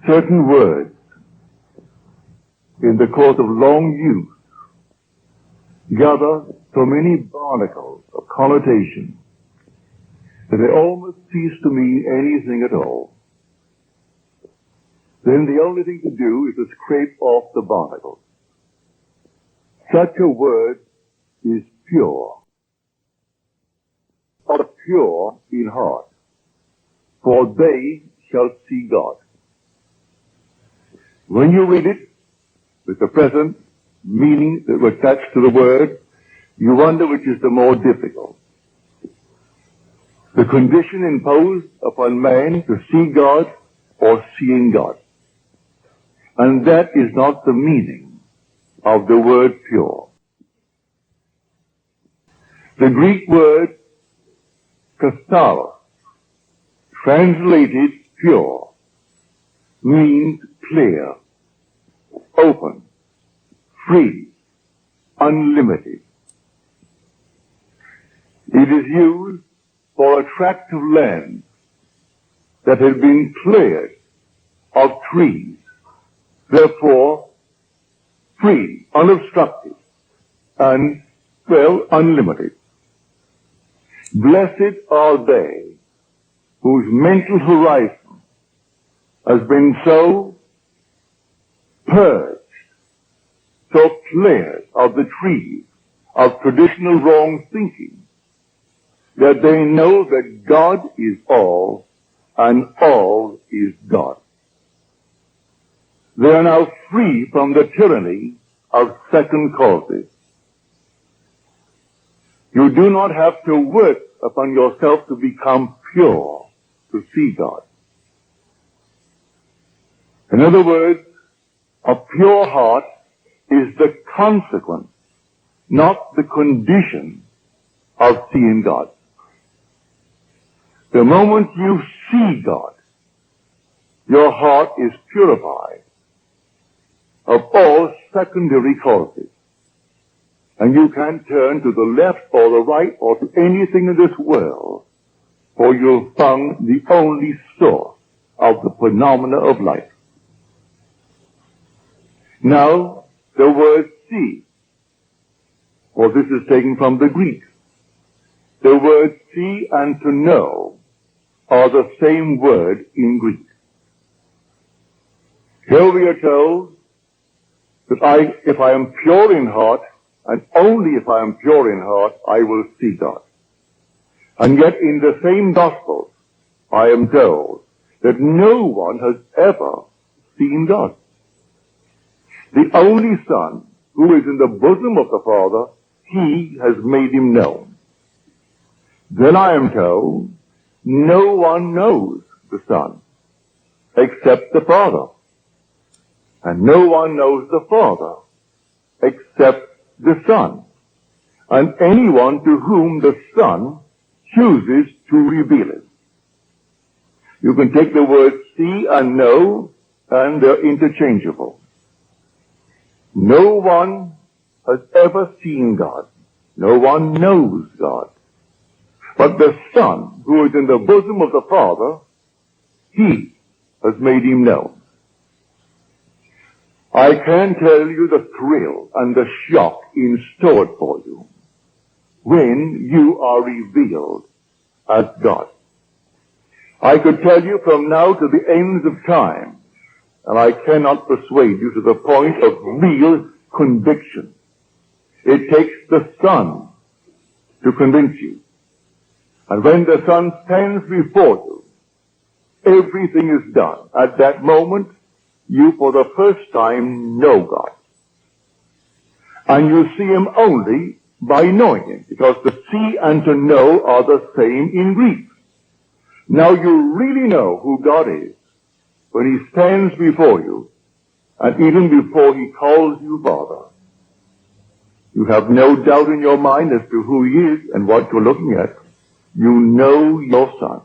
certain words in the course of long use gather so many barnacles of connotation that they almost cease to mean anything at all. Then the only thing to do is to scrape off the barnacles. Such a word is pure, or pure in heart, for they shall see God. When you read it with the present meaning that was attached to the word, you wonder which is the more difficult. The condition imposed upon man to see God or seeing God. And that is not the meaning of the word pure. The Greek word katharos, translated pure, means clear, open, free, unlimited. It is used for a tract of land that had been cleared of trees, therefore free, unobstructed, and, well, unlimited. Blessed are they whose mental horizon has been so purged, so cleared of the trees of traditional wrong thinking, that they know that God is all and all is God. They are now free from the tyranny of second causes. You do not have to work upon yourself to become pure, to see God. In other words, a pure heart is the consequence, not the condition of seeing God. The moment you see God, your heart is purified of all secondary causes. And you can turn to the left or the right or to anything in this world, for you'll find the only source of the phenomena of life. Now, the word see, for this is taken from the Greek. The word see and to know are the same word in Greek. Here we are told that if I am pure in heart, and only if I am pure in heart, I will see God. And yet in the same gospel, I am told that no one has ever seen God. The only Son, who is in the bosom of the Father, he has made him known. Then I am told, no one knows the Son except the Father. And no one knows the Father except the Son, and anyone to whom the Son chooses to reveal it. You can take the words see and know, and they're interchangeable. No one has ever seen God. No one knows God. But the Son, who is in the bosom of the Father, he has made him known. I can tell you the thrill and the shock in store for you when you are revealed as God. I could tell you from now to the ends of time, and I cannot persuade you to the point of real conviction. It takes the Son to convince you. And when the Son stands before you, everything is done. At that moment, you for the first time know God. And you see him only by knowing him, because to see and to know are the same in Greek. Now you really know who God is when he stands before you, and even before he calls you Father. You have no doubt in your mind as to who he is and what you're looking at. You know your Son.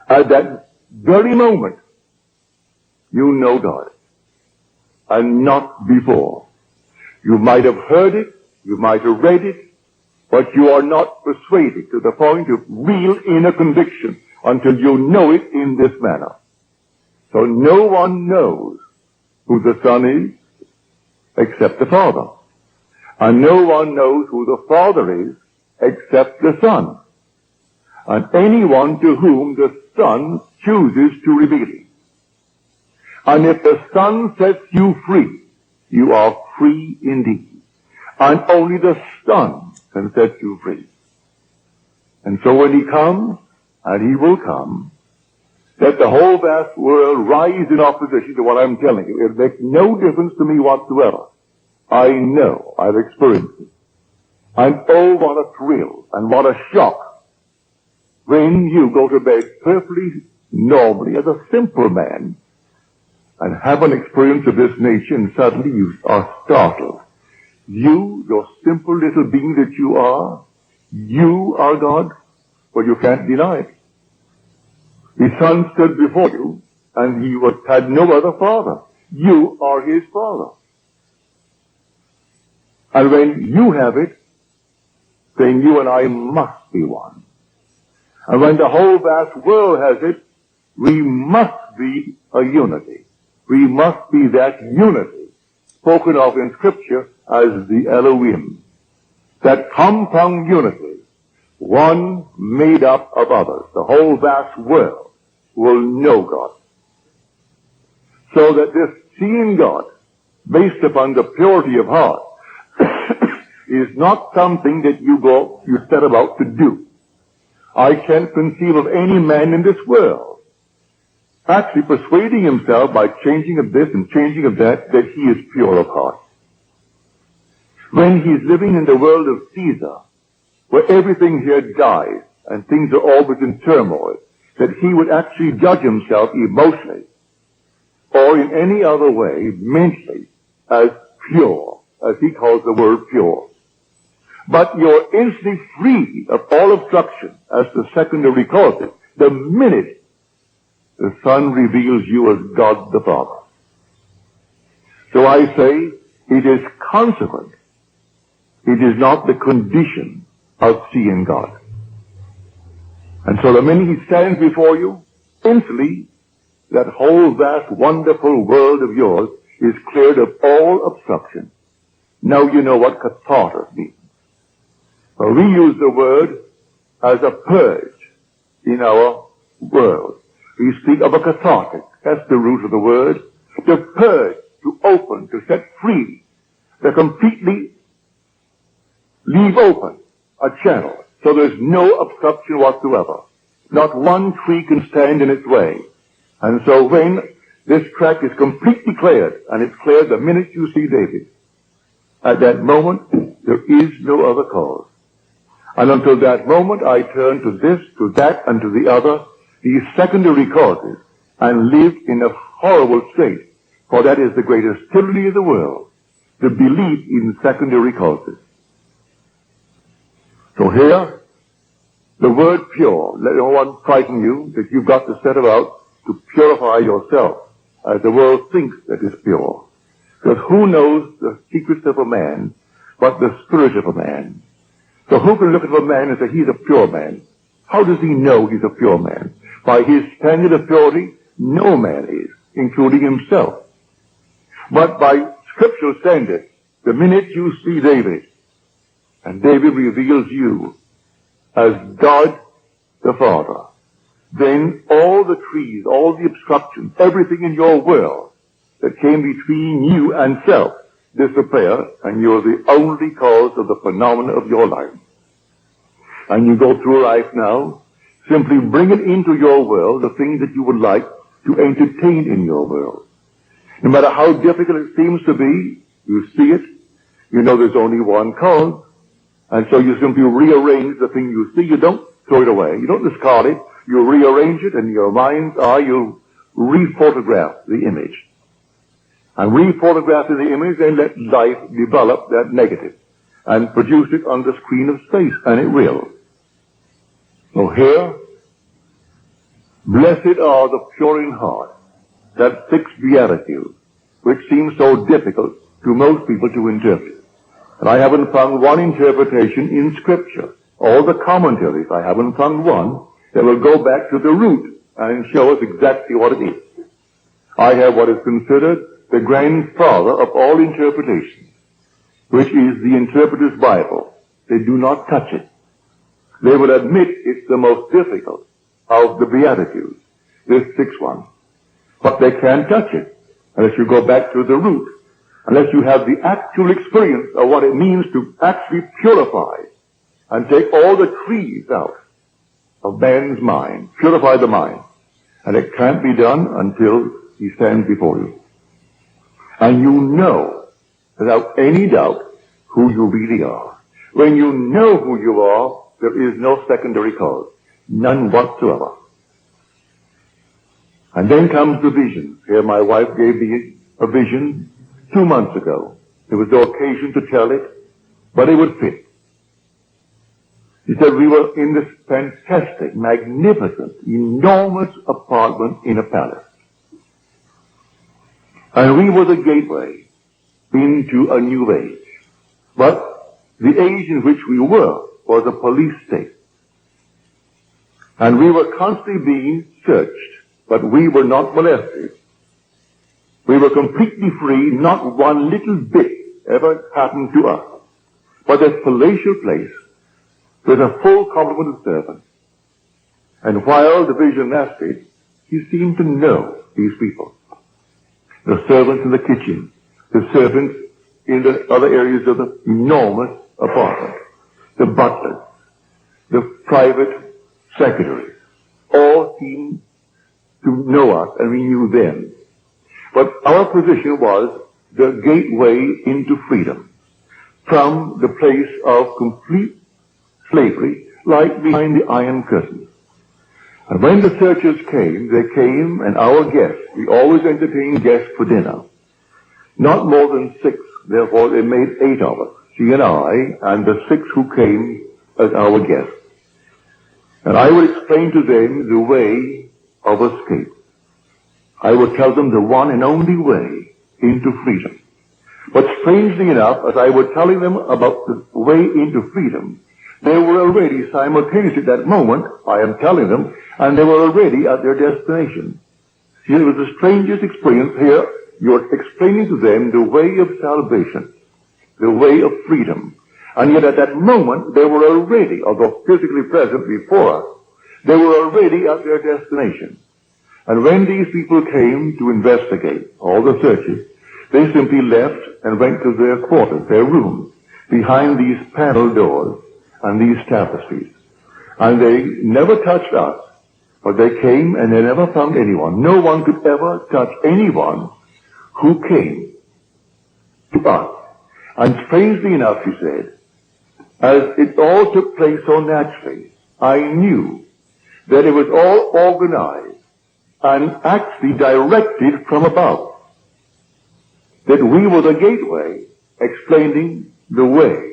At that very moment, you know God, and not before. You might have heard it, you might have read it, but you are not persuaded to the point of real inner conviction until you know it in this manner. So no one knows who the Son is except the Father. And no one knows who the Father is except the Son. And anyone to whom the Son chooses to reveal it. And if the Son sets you free, you are free indeed. And only the Son can set you free. And so when he comes, and he will come, let the whole vast world rise in opposition to what I'm telling you. It makes no difference to me whatsoever. I know, I've experienced it. And oh, what a thrill, and what a shock, when you go to bed perfectly normally as a simple man, and have an experience of this nature, and suddenly you are startled. You, your simple little being that you are God. Well, you can't deny it. His Son stood before you, and he had no other father. You are his father. And when you have it, then you and I must be one. And when the whole vast world has it, we must be a unity. We must be that unity spoken of in Scripture as the Elohim. That compound unity, one made up of others. The whole vast world will know God. So that this seeing God, based upon the purity of heart, is not something that you set about to do. I can't conceive of any man in this world actually persuading himself by changing of this and changing of that he is pure of heart. When he's living in the world of Caesar, where everything here dies and things are always in turmoil, that he would actually judge himself emotionally or in any other way, mentally, as pure, as he calls the word pure. But you're instantly free of all obstruction as to secondary causes the minute the Son reveals you as God the Father. So I say, it is consequent. It is not the condition of seeing God. And so the minute he stands before you, instantly, that whole vast, wonderful world of yours is cleared of all obstruction. Now you know what catharsis means. Well, we use the word as a purge in our world. We speak of a cathartic. That's the root of the word. To purge, to open, to set free, to completely leave open a channel. So there's no obstruction whatsoever. Not one tree can stand in its way. And so when this track is completely cleared, and it's cleared the minute you see David, at that moment, there is no other cause. And until that moment, I turn to this, to that, and to the other, these secondary causes, and live in a horrible state. For that is the greatest tyranny of the world, the belief in secondary causes. So here, the word pure, let no one frighten you that you've got to set about to purify yourself as the world thinks that is pure. Because who knows the secrets of a man but the spirit of a man? So who can look at a man and say he's a pure man? How does he know he's a pure man? By his standard of purity, no man is, including himself. But by scriptural standard, the minute you see David, and David reveals you as God the Father, then all the trees, all the obstructions, everything in your world that came between you and self disappear, and you're the only cause of the phenomena of your life. And you go through life now, simply bring it into your world, the things that you would like to entertain in your world. No matter how difficult it seems to be, you see it, you know there's only one cause, and so you simply rearrange the thing you see. You don't throw it away. You don't discard it. You rearrange it, and in your mind's eye, you rephotograph the image. And rephotographing the image, then let life develop that negative and produce it on the screen of space, and it will. So here, blessed are the pure in heart, that fixed beatitude, which seems so difficult to most people to interpret. And I haven't found one interpretation in Scripture. All the commentaries, I haven't found one that will go back to the root and show us exactly what it is. I have what is considered the grandfather of all interpretations, which is the Interpreter's Bible. They do not touch it. They will admit it's the most difficult of the Beatitudes, this sixth one. But they can't touch it unless you go back to the root, unless you have the actual experience of what it means to actually purify and take all the trees out of man's mind, purify the mind. And it can't be done until he stands before you. And you know, without any doubt, who you really are. When you know who you are, there is no secondary cause. None whatsoever. And then comes the vision. Here my wife gave me a vision 2 months ago. There was no occasion to tell it, but it would fit. He said we were in this fantastic, magnificent, enormous apartment in a palace. And we were the gateway into a new age. But the age in which we were was a police state. And we were constantly being searched, but we were not molested. We were completely free, not one little bit ever happened to us. But this palatial place with a full complement of servants. And while the vision lasted, he seemed to know these people. The servants in the kitchen, the servants in the other areas of the enormous apartment, the butlers, the private secretaries, all seemed to know us, and we knew them. But our position was the gateway into freedom from the place of complete slavery, like behind the Iron Curtain. And when the searchers came, they came, and our guests, we always entertained guests for dinner. Not more than 6, therefore they made 8 of us, she and I, and the 6 who came as our guests. And I would explain to them the way of escape. I would tell them the one and only way into freedom. But strangely enough, as I was telling them about the way into freedom, they were already simultaneously at that moment, I am telling them, and they were already at their destination. See, it was the strangest experience here. You're explaining to them the way of salvation, the way of freedom. And yet at that moment, they were already, although physically present before us, they were already at their destination. And when these people came to investigate all the searches, they simply left and went to their quarters, their rooms, behind these panel doors and these tapestries. And they never touched us, but they came and they never found anyone. No one could ever touch anyone who came to us. And strangely enough, he said, as it all took place so naturally, I knew that it was all organized and actually directed from above. That we were the gateway explaining the way.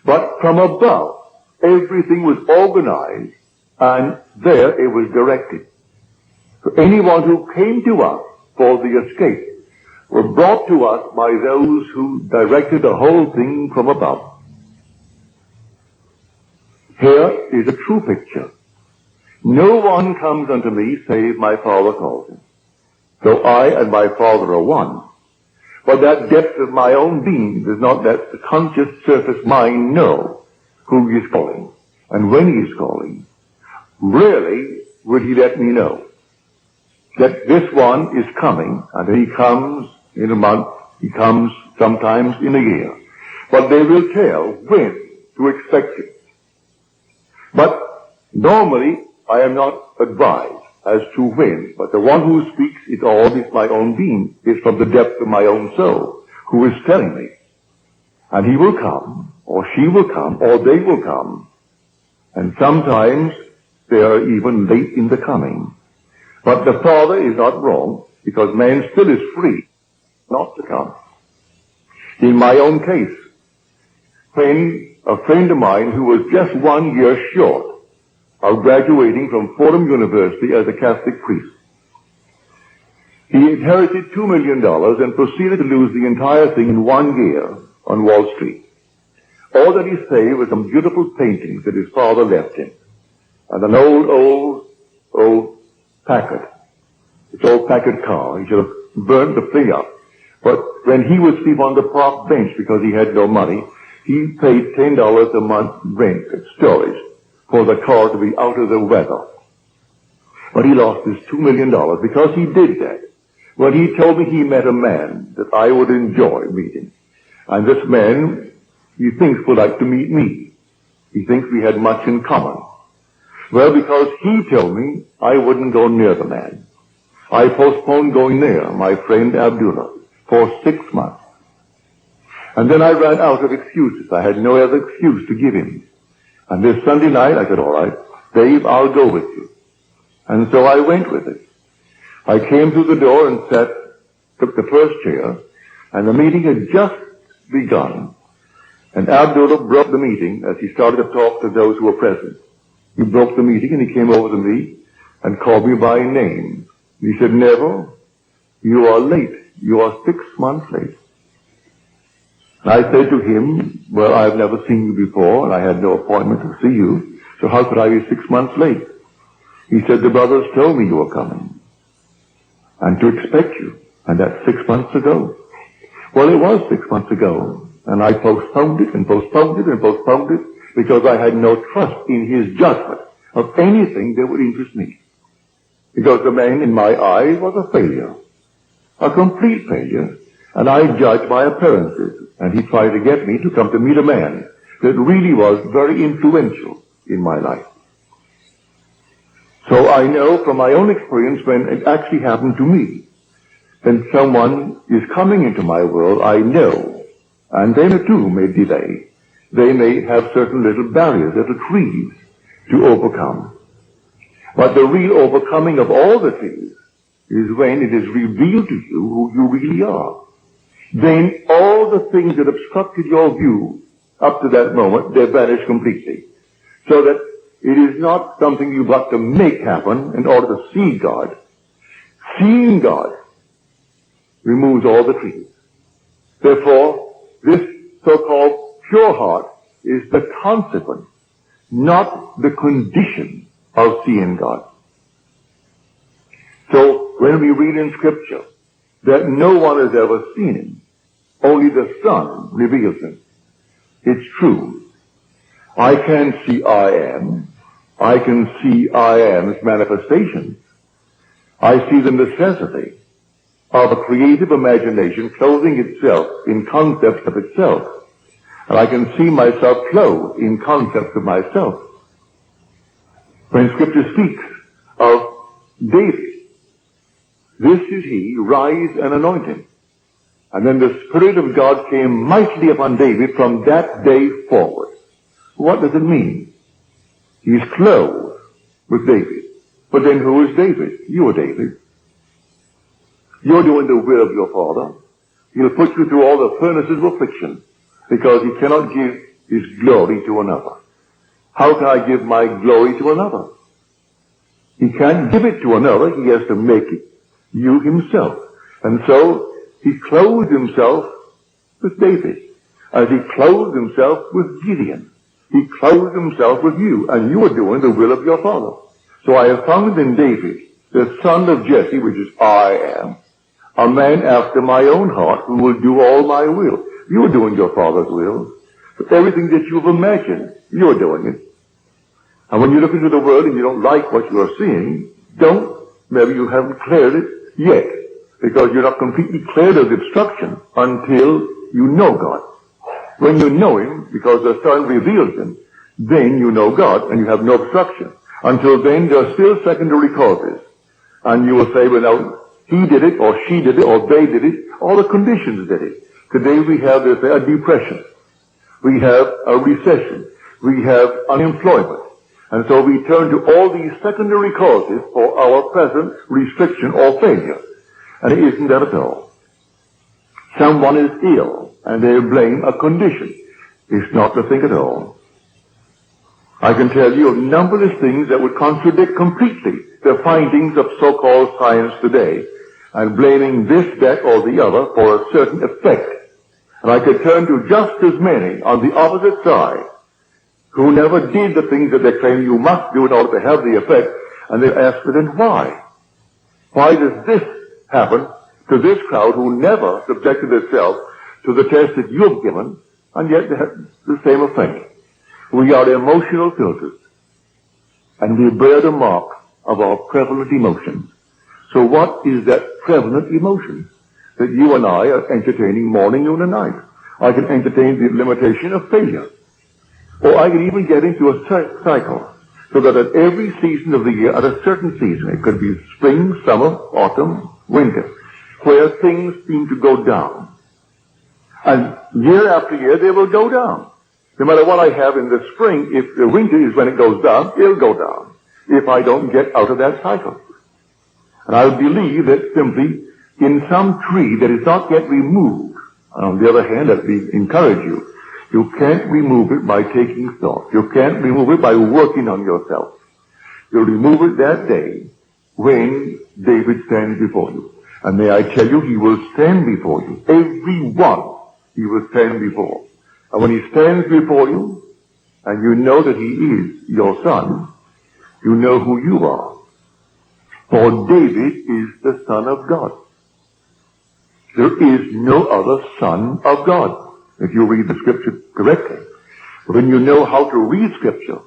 But from above, everything was organized, and there it was directed. So anyone who came to us for the escape were brought to us by those who directed the whole thing from above. Here is a true picture. No one comes unto me save my Father calls him. Though I and my Father are one. But that depth of my own being does not let the conscious surface mind know who he is calling and when he is calling. Rarely would he let me know that this one is coming, and he comes in a month, he comes sometimes in a year. But they will tell when to expect it. But normally I am not advised as to when, but the one who speaks is always my own being, is from the depth of my own soul, who is telling me. And he will come, or she will come, or they will come, and sometimes they are even late in the coming. But the Father is not wrong, because man still is free not to come. In my own case, when a friend of mine who was just 1 year short of graduating from Fordham University as a Catholic priest. He inherited $2 million and proceeded to lose the entire thing in 1 year on Wall Street. All that he saved was some beautiful paintings that his father left him, and an old Packard. His old Packard car. He should have burned the thing up. But when he was asleep on the park bench because he had no money, he paid $10 a month rent at storage for the car to be out of the weather. But he lost his $2 million because he did that. When he told me he met a man that I would enjoy meeting. And this man, he thinks, would like to meet me. He thinks we had much in common. Well, because he told me I wouldn't go near the man. I postponed going near my friend Abdullah for 6 months. And then I ran out of excuses. I had no other excuse to give him. And this Sunday night, I said, all right, Dave, I'll go with you. And so I went with it. I came through the door and took the first chair, and the meeting had just begun. And Abdullah broke the meeting as he started to talk to those who were present. He broke the meeting and he came over to me and called me by name. He said, Neville, you are late. You are 6 months late. And I said to him, well, I've never seen you before, and I had no appointment to see you, so how could I be 6 months late? He said, the brothers told me you were coming, and to expect you, and that's 6 months ago. Well, it was 6 months ago, and I postponed it and postponed it and postponed it because I had no trust in his judgment of anything that would interest me. Because the man in my eyes was a failure, a complete failure, and I judged by appearances. And he tried to get me to come to meet a man that really was very influential in my life. So I know from my own experience when it actually happened to me, when someone is coming into my world, I know, and they too may delay. They may have certain little barriers, little trees to overcome. But the real overcoming of all the trees is when it is revealed to you who you really are. Then all the things that obstructed your view up to that moment, they vanish completely. So that it is not something you've got to make happen in order to see God. Seeing God removes all the trees. Therefore, this so-called pure heart is the consequence, not the condition of seeing God. So, when we read in Scripture that no one has ever seen him, only the Son reveals him, it's true. I can see I am. I can see I am's manifestations. I see the necessity of a creative imagination clothing itself in concepts of itself. And I can see myself clothed in concepts of myself. When Scripture speaks of David, this is he, rise and anoint him. And then the Spirit of God came mightily upon David from that day forward. What does it mean? He's clothed with David. But then who is David? You are David. You're doing the will of your Father. He'll put you through all the furnaces of affliction because he cannot give his glory to another. How can I give my glory to another? He can't give it to another. He has to make it you himself. And so he clothed himself with David as he clothed himself with Gideon. He clothed himself with you, and you are doing the will of your Father. So I have found in David, the son of Jesse, which is I am, a man after my own heart who will do all my will. You are doing your Father's will. But everything that you've imagined, you're doing it. And when you look into the world and you don't like what you are seeing, maybe you haven't cleared it yet, because you're not completely cleared of the obstruction until you know God. When you know him, because the Son reveals him, then you know God and you have no obstruction. Until then, there are still secondary causes. And you will say, well, now, he did it, or she did it, or they did it, all the conditions did it. Today we have, they say, a depression. We have a recession. We have unemployment. And so we turn to all these secondary causes for our present restriction or failure. And it isn't that at all. Someone is ill, and they blame a condition. It's not the thing at all. I can tell you of numberless things that would contradict completely the findings of so-called science today, and blaming this, that, or the other for a certain effect. And I could turn to just as many on the opposite side who never did the things that they claim you must do in order to have the effect, and they ask, then why? Why does this happen to this crowd who never subjected itself to the test that you have given, and yet they have the same effect? We are emotional filters, and we bear the mark of our prevalent emotions. So what is that prevalent emotion that you and I are entertaining morning, noon, and night? I can entertain the limitation of failure. Or I can even get into a cycle, so that at every season of the year, at a certain season, it could be spring, summer, autumn, winter, where things seem to go down. And year after year, they will go down. No matter what I have in the spring, if the winter is when it goes down, it'll go down, if I don't get out of that cycle. And I believe that simply in some tree that is not yet removed, and on the other hand, let me encourage you, you can't remove it by taking thought. You can't remove it by working on yourself. You'll remove it that day when David stands before you. And may I tell you, he will stand before you. Every one he will stand before. And when he stands before you, and you know that he is your son, you know who you are. For David is the Son of God. There is no other Son of God, if you read the Scripture correctly. When you know how to read Scripture,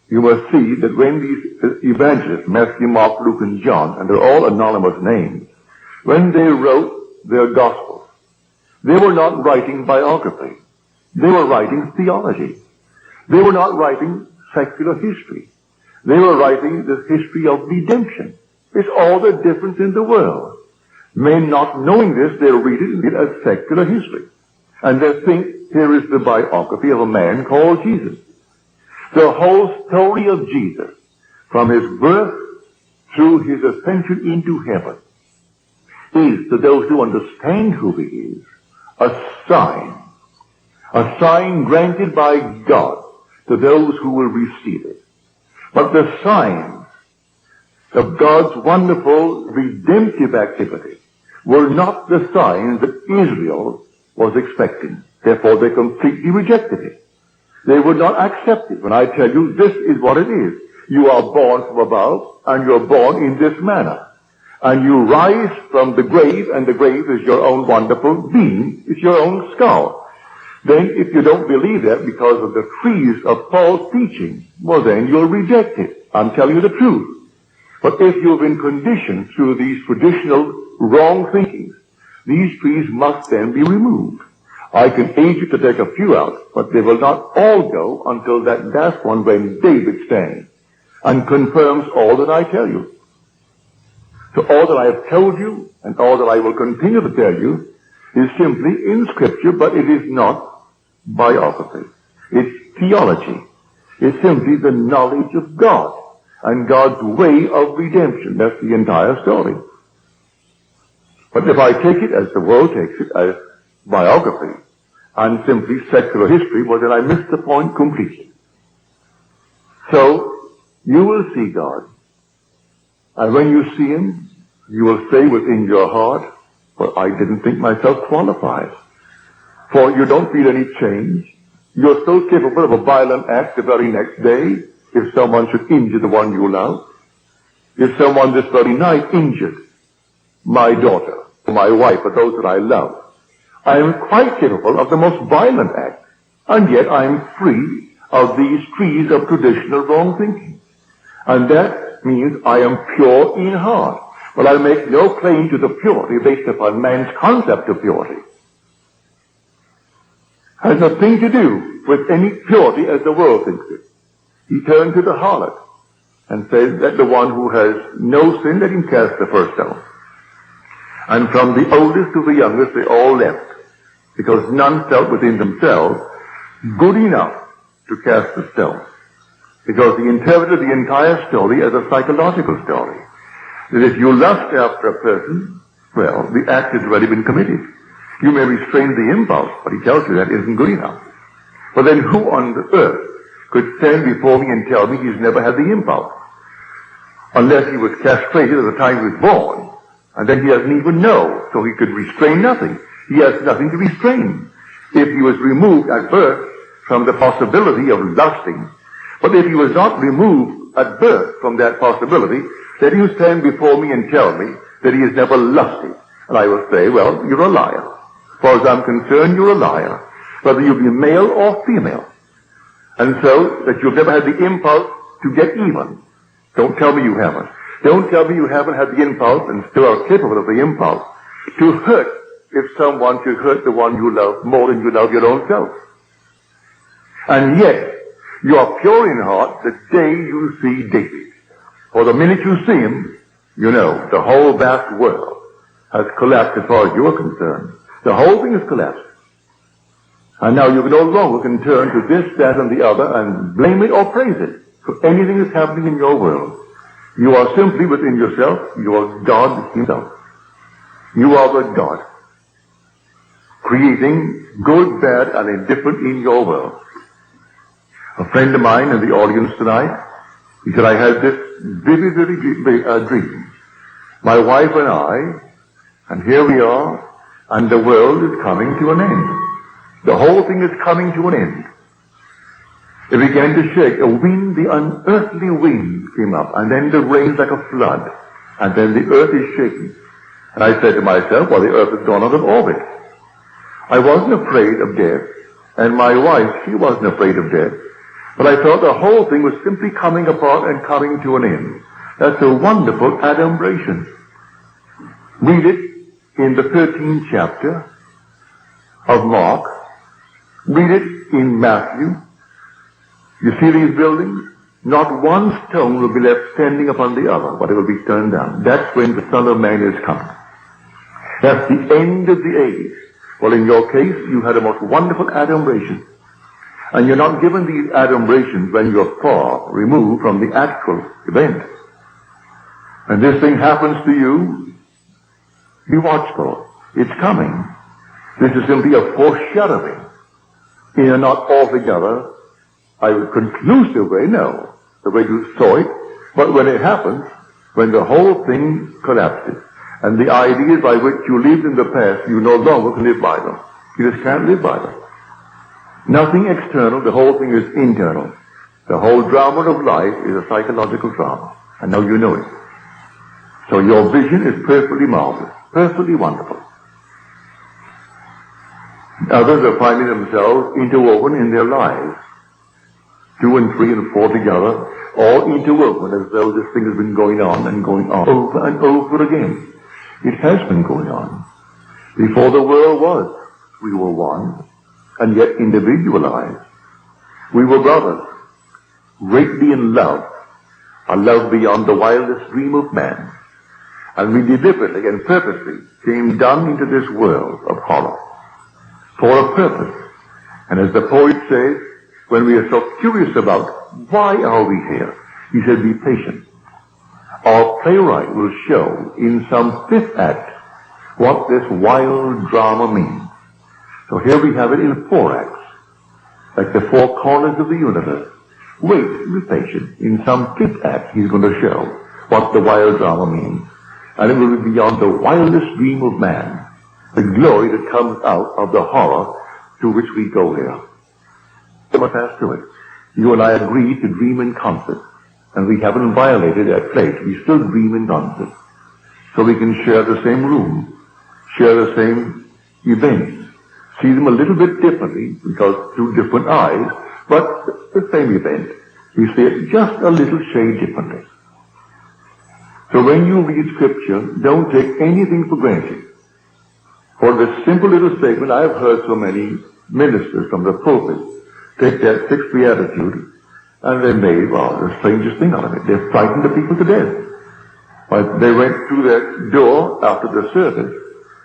you must see that when these evangelists, Matthew, Mark, Luke, and John, and they're all anonymous names, when they wrote their Gospels, they were not writing biography. They were writing theology. They were not writing secular history. They were writing the history of redemption. It's all the difference in the world. Men not knowing this, they'll read it as secular history. And they think here is the biography of a man called Jesus. The whole story of Jesus, from his birth through his ascension into heaven, is, to those who understand who he is, a sign granted by God to those who will receive it. But the signs of God's wonderful redemptive activity were not the signs that Israel was expecting. Therefore, they completely rejected it. They would not accept it. When I tell you, this is what it is. You are born from above, and you're born in this manner. And you rise from the grave, and the grave is your own wonderful being. It's your own skull. Then, if you don't believe that because of the trees of false teaching, well then you'll reject it. I'm telling you the truth. But if you've been conditioned through these traditional wrong thinkings, these trees must then be removed. I can aid you to take a few out, but they will not all go until that last one when David stands and confirms all that I tell you. So all that I have told you and all that I will continue to tell you is simply in Scripture, but it is not biography. It's theology. It's simply the knowledge of God and God's way of redemption. That's the entire story. But if I take it as the world takes it, as biography, and simply secular history, well then I miss the point completely. So, you will see God. And when you see him, you will say within your heart, well, I didn't think myself qualified. For you don't feel any change. You're so capable of a violent act the very next day, if someone should injure the one you love. If someone this very night injured my daughter, or my wife, or those that I love, I am quite capable of the most violent act, and yet I am free of these trees of traditional wrong thinking. And that means I am pure in heart. But I make no claim to the purity based upon man's concept of purity. Has nothing to do with any purity as the world thinks it. He turned to the harlot and said that the one who has no sin, let him cast the first stone. And from the oldest to the youngest, they all left, because none felt within themselves good enough to cast the stone. Because he interpreted the entire story as a psychological story. That if you lust after a person, well, the act has already been committed. You may restrain the impulse, but he tells you that isn't good enough. But then who on the earth could stand before me and tell me he's never had the impulse? Unless he was castrated at the time he was born, and then he doesn't even know, so he could restrain nothing. He has nothing to restrain. If he was removed at birth from the possibility of lusting, but if he was not removed at birth from that possibility, then he would stand before me and tell me that he has never lusted. And I will say, well, you're a liar. As far as I'm concerned, you're a liar. Whether you be male or female. And so, that you've never had the impulse to get even. Don't tell me you haven't. Don't tell me you haven't had the impulse, and still are capable of the impulse, to hurt if someone should hurt the one you love more than you love your own self. And yet, you are pure in heart the day you see David. For the minute you see him, you know, the whole vast world has collapsed as far as you are concerned. The whole thing has collapsed. And now you no longer can turn to this, that, and the other and blame it or praise it for anything that's happening in your world. You are simply within yourself. You are God himself. You are the God, creating good, bad, and indifferent in your world. A friend of mine in the audience tonight, he said, I had this vivid dream. My wife and I, and here we are, and the world is coming to an end. The whole thing is coming to an end. It began to shake. A wind, the unearthly wind came up, and then the rain like a flood, and then the earth is shaking. And I said to myself, well, the earth has gone out of orbit. I wasn't afraid of death, and my wife, she wasn't afraid of death. But I thought the whole thing was simply coming apart and coming to an end. That's a wonderful adumbration. Read it in the 13th chapter of Mark. Read it in Matthew. You see these buildings? Not one stone will be left standing upon the other, but it will be turned down. That's when the Son of Man is coming. That's the end of the age. Well, in your case, you had a most wonderful adumbration. And you're not given these adumbrations when you're far removed from the actual event. And this thing happens to you, be watchful. It's coming. This is simply a foreshadowing. In a not altogether, I would conclusive way, no, the way you saw it, but when it happens, when the whole thing collapses, and the ideas by which you lived in the past, you no longer can live by them. You just can't live by them. Nothing external, the whole thing is internal. The whole drama of life is a psychological drama, and now you know it. So your vision is perfectly marvelous, perfectly wonderful. Others are finding themselves interwoven in their lives. 2 and 3 and 4 together, all interwoven as though this thing has been going on and going on over and over again. It has been going on. Before the world was, we were one, and yet individualized. We were brothers, greatly in love, a love beyond the wildest dream of man. And we deliberately and purposely came down into this world of horror for a purpose. And as the poet says, when we are so curious about why are we here, he said, be patient. Our playwright will show in some 5th act what this wild drama means. So here we have it in 4 acts, like the 4 corners of the universe. Wait, be patient. In some 5th act, he's going to show what the wild drama means. And it will be beyond the wildest dream of man, the glory that comes out of the horror to which we go here. We must pass through it. You and I agreed to dream in concert, and we haven't violated that place. We still dream in concert. So we can share the same room, share the same events, see them a little bit differently, because through different eyes, but the same event. We see it just a little shade differently. So when you read Scripture, don't take anything for granted. For this simple little statement, I have heard so many ministers from the pulpit take that 6th beatitude, and they made, well, the strangest thing out of it. They frightened the people to death. But they went through that door after the service,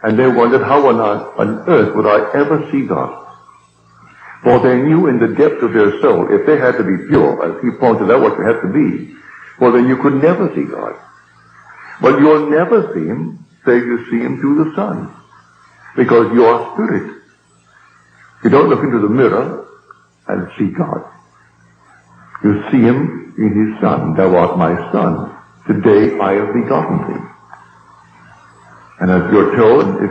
and they wondered how on earth would I ever see God. For they knew in the depths of their soul, if they had to be pure, as he pointed out what you had to be, well, then you could never see God. But you'll never see him, say you see him through the sun, because you are spirit. You don't look into the mirror and see God. You see him in his Son. Thou art my Son. Today I have begotten thee. And as you're told, if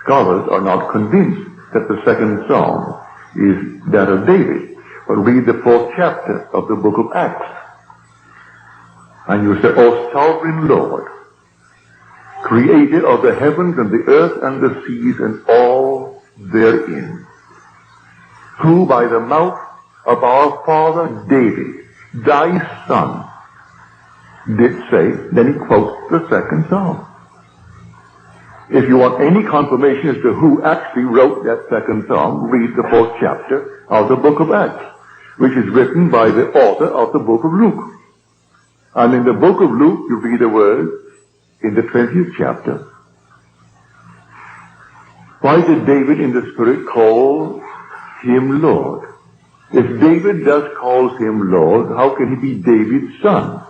scholars are not convinced that the 2nd Psalm is that of David, but read the 4th chapter of the book of Acts. And you say, O sovereign Lord, creator of the heavens and the earth and the seas and all therein, who by the mouth of our father David, thy son, did say, then he quotes the second psalm. If you want any confirmation as to who actually wrote that second psalm, read the 4th chapter of the book of Acts, which is written by the author of the book of Luke. And in the book of Luke, you read the words in the 20th chapter. Why did David in the Spirit call him Lord? If David thus calls him Lord, how can he be David's son?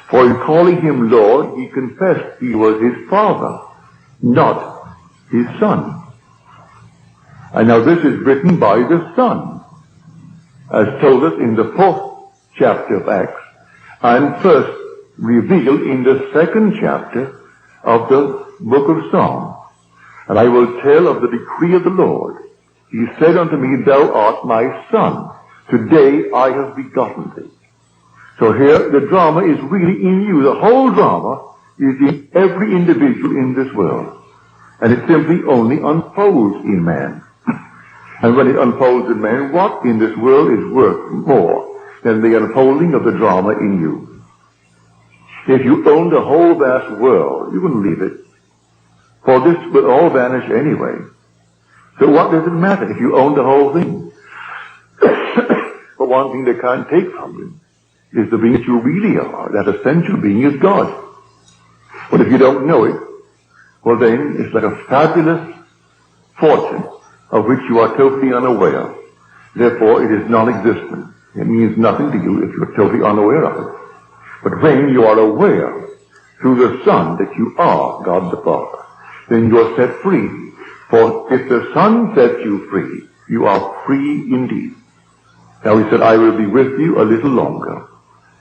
For in calling him Lord, he confessed he was his father, not his son. And now this is written by the Son, as told us in the 4th chapter of Acts, and first revealed in the 2nd chapter of the book of Psalms. And I will tell of the decree of the Lord. He said unto me, thou art my son. Today I have begotten thee. So here the drama is really in you. The whole drama is in every individual in this world. And it simply only unfolds in man. And when it unfolds in man, what in this world is worth more than the unfolding of the drama in you? If you owned the whole vast world, you wouldn't leave it. For this will all vanish anyway. So what does it matter if you own the whole thing? But one thing they can't take from you is the being that you really are. That essential being is God. But if you don't know it, well then it's like a fabulous fortune of which you are totally unaware. Therefore it is non-existent. It means nothing to you if you're totally unaware of it. But when you are aware through the Son that you are God the Father, then you are set free. For if the Son sets you free, you are free indeed. Now he said, I will be with you a little longer,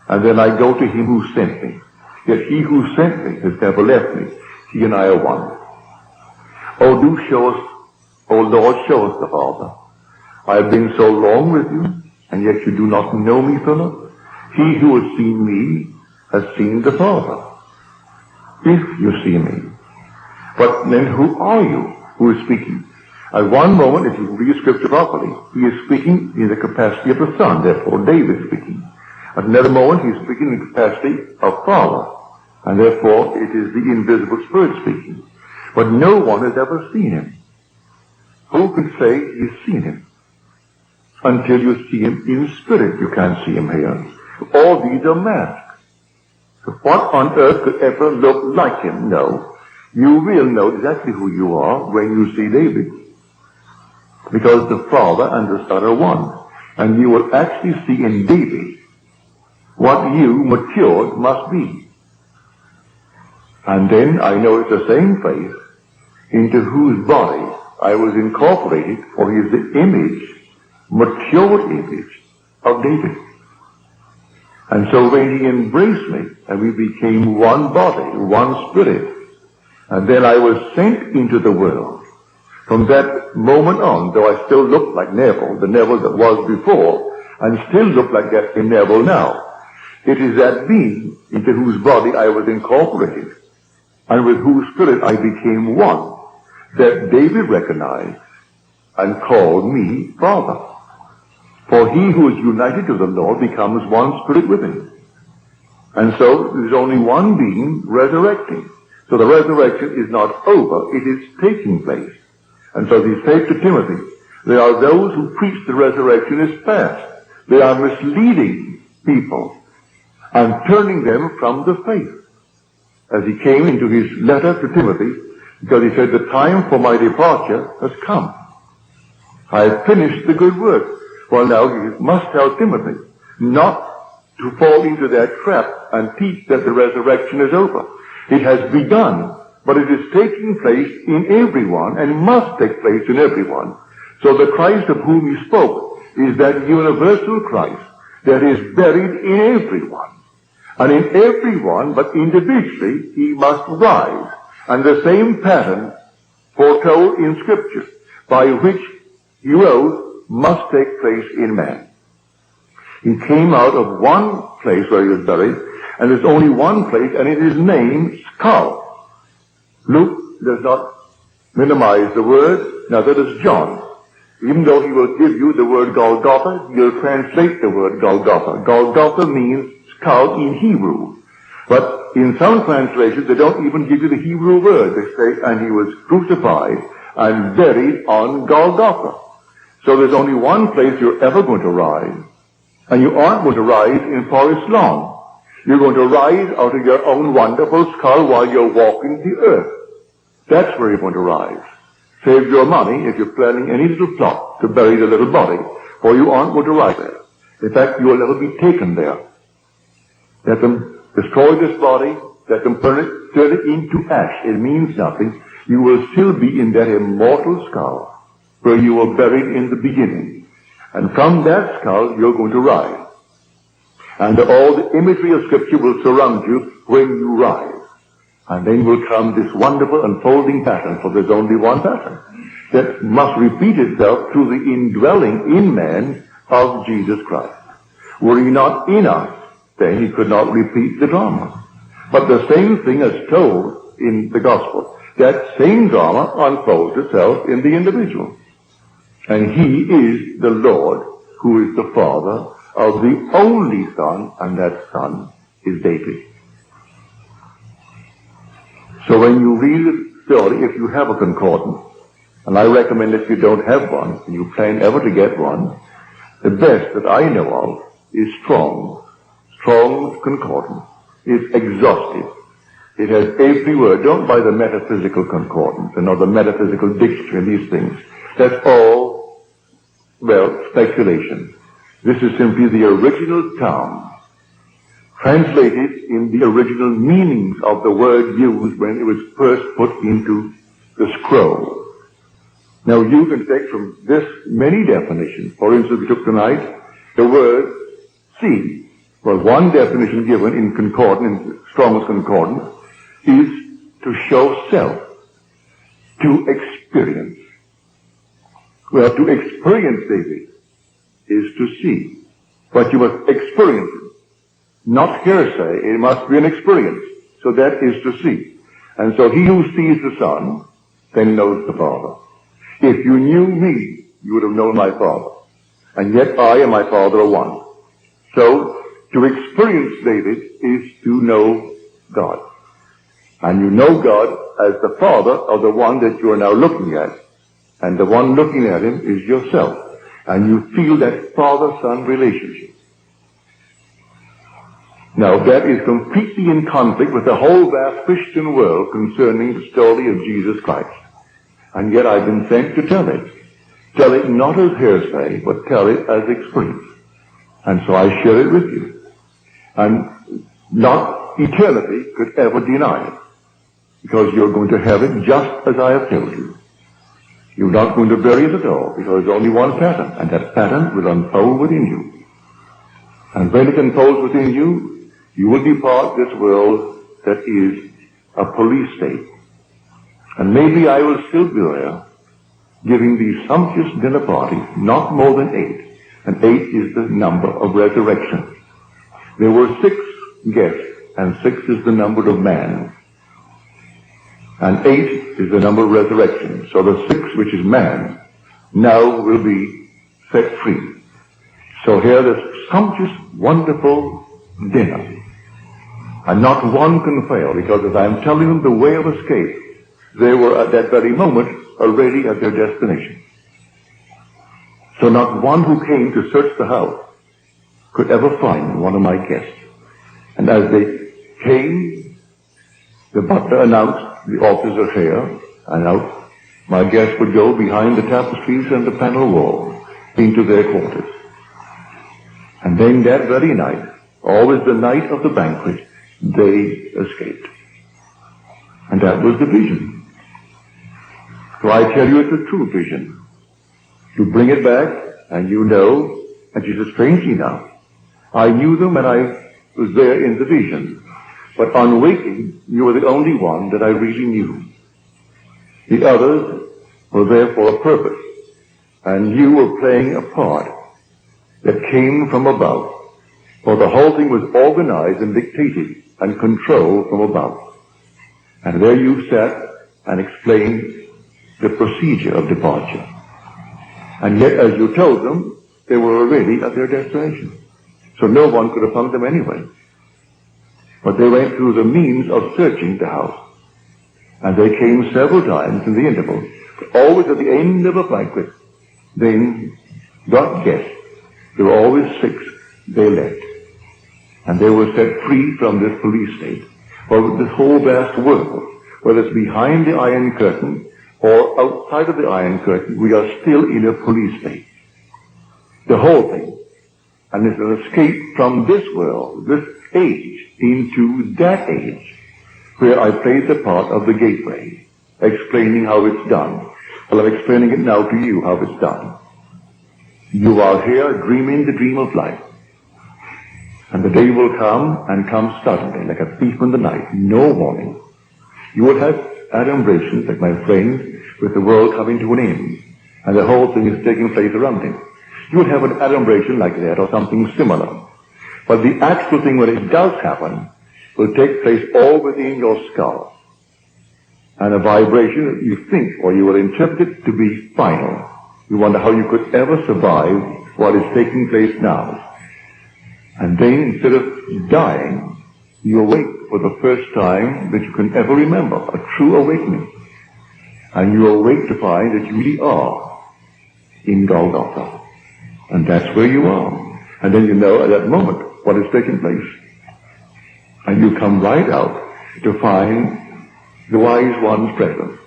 and then I go to him who sent me. Yet he who sent me has never left me. He and I are one. Oh, do show us, oh Lord, show us the Father. I have been so long with you, and yet you do not know me, Philip. He who has seen me has seen the Father. If you see me. But then who are you who is speaking? At one moment, if you read Scripture properly, he is speaking in the capacity of the Son, therefore David is speaking. At another moment, he is speaking in the capacity of Father, and therefore it is the invisible Spirit speaking. But no one has ever seen him. Who can say you've seen him? Until you see him in spirit, you can't see him here. All these are masks. So what on earth could ever look like him? No. You will know exactly who you are when you see David. Because the Father and the Son are one. And you will actually see in David what you, matured, must be. And then I know it's the same faith into whose body I was incorporated, for he is the image, matured image of David. And so when he embraced me, and we became one body, one spirit, and then I was sent into the world. From that moment on, though I still looked like Neville, the Neville that was before, and still look like that in Neville now, it is that being into whose body I was incorporated, and with whose spirit I became one, that David recognized and called me Father. For he who is united to the Lord becomes one spirit with him. And so there's only one being resurrecting. So the resurrection is not over, it is taking place. And so he said to Timothy, there are those who preach the resurrection is past. They are misleading people and turning them from the faith. As he came into his letter to Timothy, because he said, the time for my departure has come. I have finished the good work. Well, now he must tell Timothy not to fall into that trap and teach that the resurrection is over. It has begun, but it is taking place in everyone and must take place in everyone. So the Christ of whom he spoke is that universal Christ that is buried in everyone. And in everyone, but individually, he must rise. And the same pattern foretold in Scripture by which he rose must take place in man. He came out of one place where he was buried, and there's only one place, and it is named skull. Luke does not minimize the word, neither does John. Even though he will give you the word Golgotha, he'll translate the word Golgotha. Golgotha means skull in Hebrew. But in some translations, they don't even give you the Hebrew word. They say, and he was crucified and buried on Golgotha. So there's only one place you're ever going to rise. And you aren't going to rise in Forest Lawn. You're going to rise out of your own wonderful skull while you're walking the earth. That's where you're going to rise. Save your money if you're planning any little plot to bury the little body, or you aren't going to rise there. In fact, you will never be taken there. Let them destroy this body, let them turn it into ash. It means nothing. You will still be in that immortal skull where you were buried in the beginning. And from that skull, you're going to rise. And all the imagery of Scripture will surround you when you rise. And then will come this wonderful unfolding pattern, for there's only one pattern, that must repeat itself through the indwelling in man of Jesus Christ. Were he not in us, then he could not repeat the drama. But the same thing is told in the gospel. That same drama unfolds itself in the individual. And he is the Lord who is the Father of the only Son, and that Son is David. So when you read the story, if you have a concordance, and I recommend if you don't have one, and you plan ever to get one, the best that I know of is Strong's concordance. It's exhaustive. It has every word. Don't buy the metaphysical concordance, or the metaphysical dictionary, these things. That's all, well, speculation. This is simply the original term, translated in the original meanings of the word used when it was first put into the scroll. Now you can take from this many definitions. For instance, we took tonight the word see. Well, one definition given in concordance, in Strong's concordance, is to show self, to experience. Well, to experience, David, is to see. But you must experience it. Not hearsay, it must be an experience. So that is to see. And so he who sees the Son, then knows the Father. If you knew me, you would have known my Father. And yet I and my Father are one. So, to experience David is to know God. And you know God as the Father of the one that you are now looking at. And the one looking at him is yourself. And you feel that father-son relationship. Now, that is completely in conflict with the whole vast Christian world concerning the story of Jesus Christ. And yet I've been sent to tell it. Tell it not as hearsay, but tell it as experience. And so I share it with you. And not eternity could ever deny it. Because you're going to have it just as I have told you. You're not going to bury it at all, because there's only one pattern, and that pattern will unfold within you. And when it unfolds within you, you will depart this world that is a police state. And maybe I will still be there, giving these sumptuous dinner parties, not more than 8. And 8 is the number of resurrection. There were 6 guests, and 6 is the number of man. And 8 is the number of resurrection. So the 6, which is man, now will be set free. So here this sumptuous, wonderful dinner. And not one can fail, because as I am telling them the way of escape, they were at that very moment already at their destination. So not one who came to search the house could ever find one of my guests. And as they came, the butler announced, the officers are here, and out my guests would go behind the tapestries and the panel wall into their quarters. And then that very night, always the night of the banquet, they escaped. And that was the vision. So I tell you it's a true vision. You bring it back, and you know, and she says, strangely enough, I knew them and I was there in the vision. But on waking, you were the only one that I really knew. The others were there for a purpose, and you were playing a part that came from above. For the whole thing was organized and dictated and controlled from above. And there you sat and explain the procedure of departure. And yet, as you told them, they were already at their destination. So no one could have found them anyway. But they went through the means of searching the house. And they came several times in the interval, but always at the end of a banquet. Then got guests. There were always 6. They left. And they were set free from this police state. For this whole vast world, whether it's behind the Iron Curtain or outside of the Iron Curtain, we are still in a police state. The whole thing. And it's an escape from this world, this age, into that age, where I played the part of the gateway, explaining how it's done. Well, I'm explaining it now to you, how it's done. You are here dreaming the dream of life. And the day will come, and come suddenly, like a thief in the night, no warning. You will have adumbrations, like my friend, with the world coming to an end, and the whole thing is taking place around him. You will have an adumbration like that, or something similar. But the actual thing, when it does happen, will take place all within your skull. And a vibration that you think, or you will interpret it to be final. You wonder how you could ever survive what is taking place now. And then, instead of dying, you awake for the first time that you can ever remember, a true awakening. And you awake to find that you really are in Golgotha. And that's where you are. And then you know at that moment what is taking place. And you come right out to find the wise ones present.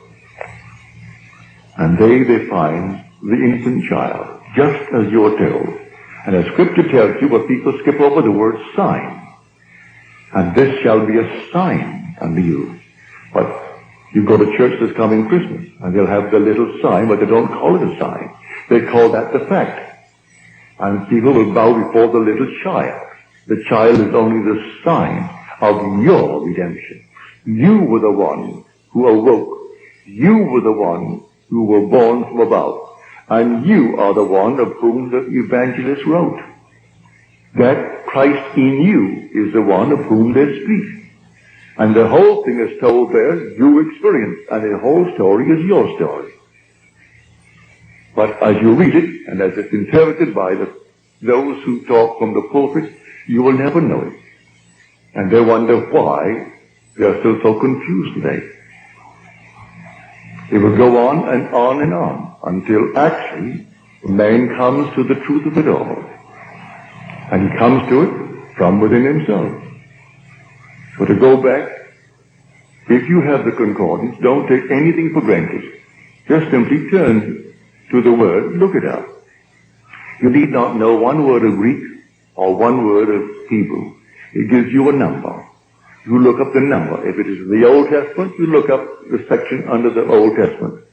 And they find the infant child, just as you're told. And as Scripture tells you, but people skip over the word sign. And this shall be a sign unto you. But you go to church this coming Christmas, and they'll have the little sign, but they don't call it a sign. They call that the fact. And people will bow before the little child. The child is only the sign of your redemption. You were the one who awoke. You were the one who were born from above. And you are the one of whom the evangelist wrote. That Christ in you is the one of whom they speak. And the whole thing is told there, you experience. And the whole story is your story. But as you read it, and as it's interpreted by those who talk from the pulpit, you will never know it. And they wonder why they are still so confused today. It will go on and on and on until actually man comes to the truth of it all. And he comes to it from within himself. So to go back, if you have the concordance, don't take anything for granted. Just simply turn to the word, look it up. You need not know one word of Greek or one word of Hebrew. It gives you a number. You look up the number. If it is in the Old Testament, you look up the section under the Old Testament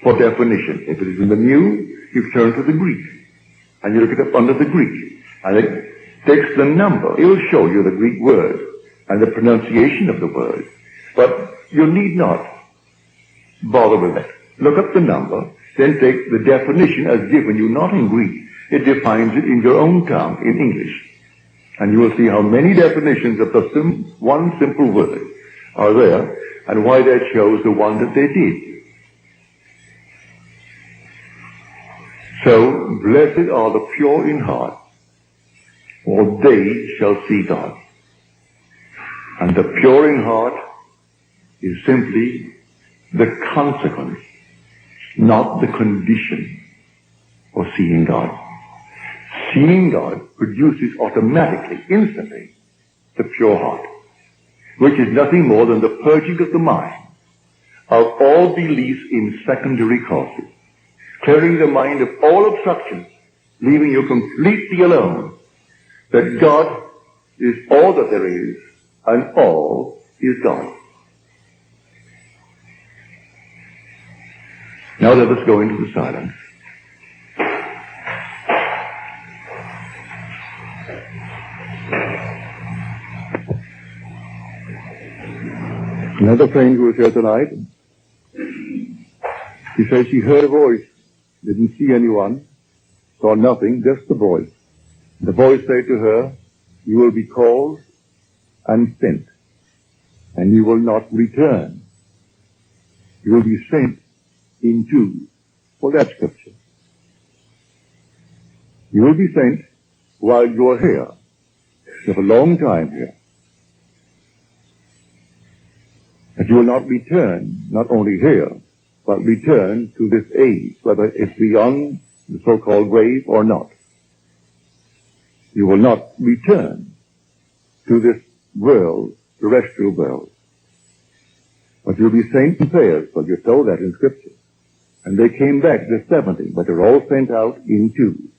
for definition. If it is in the New, you turn to the Greek. And you look it up under the Greek. And it takes the number. It will show you the Greek word and the pronunciation of the word. But you need not bother with that. Look up the number, then take the definition as given you, not in Greek. It defines it in your own tongue, in English. And you will see how many definitions of the one simple word are there, and why they chose the one that they did. So, blessed are the pure in heart, for they shall see God. And the pure in heart is simply the consequence, not the condition of seeing God. Seeing God produces automatically, instantly, the pure heart, which is nothing more than the purging of the mind of all beliefs in secondary causes, clearing the mind of all obstructions, leaving you completely alone, that God is all that there is, and all is God. Now let us go into the silence. Another friend who was here tonight, she says she heard a voice, didn't see anyone, saw nothing, just the voice. The voice said to her, you will be called and sent, and you will not return. You will be sent in twos. Well, that's Scripture. You will be sent while you are here. You have a long time here. But you will not return, not only here, but return to this age, whether it's beyond the so-called grave or not. You will not return to this world, terrestrial world. But you'll be sent in pairs, but you're told that in Scripture. And they came back, the 70, but they're all sent out in twos.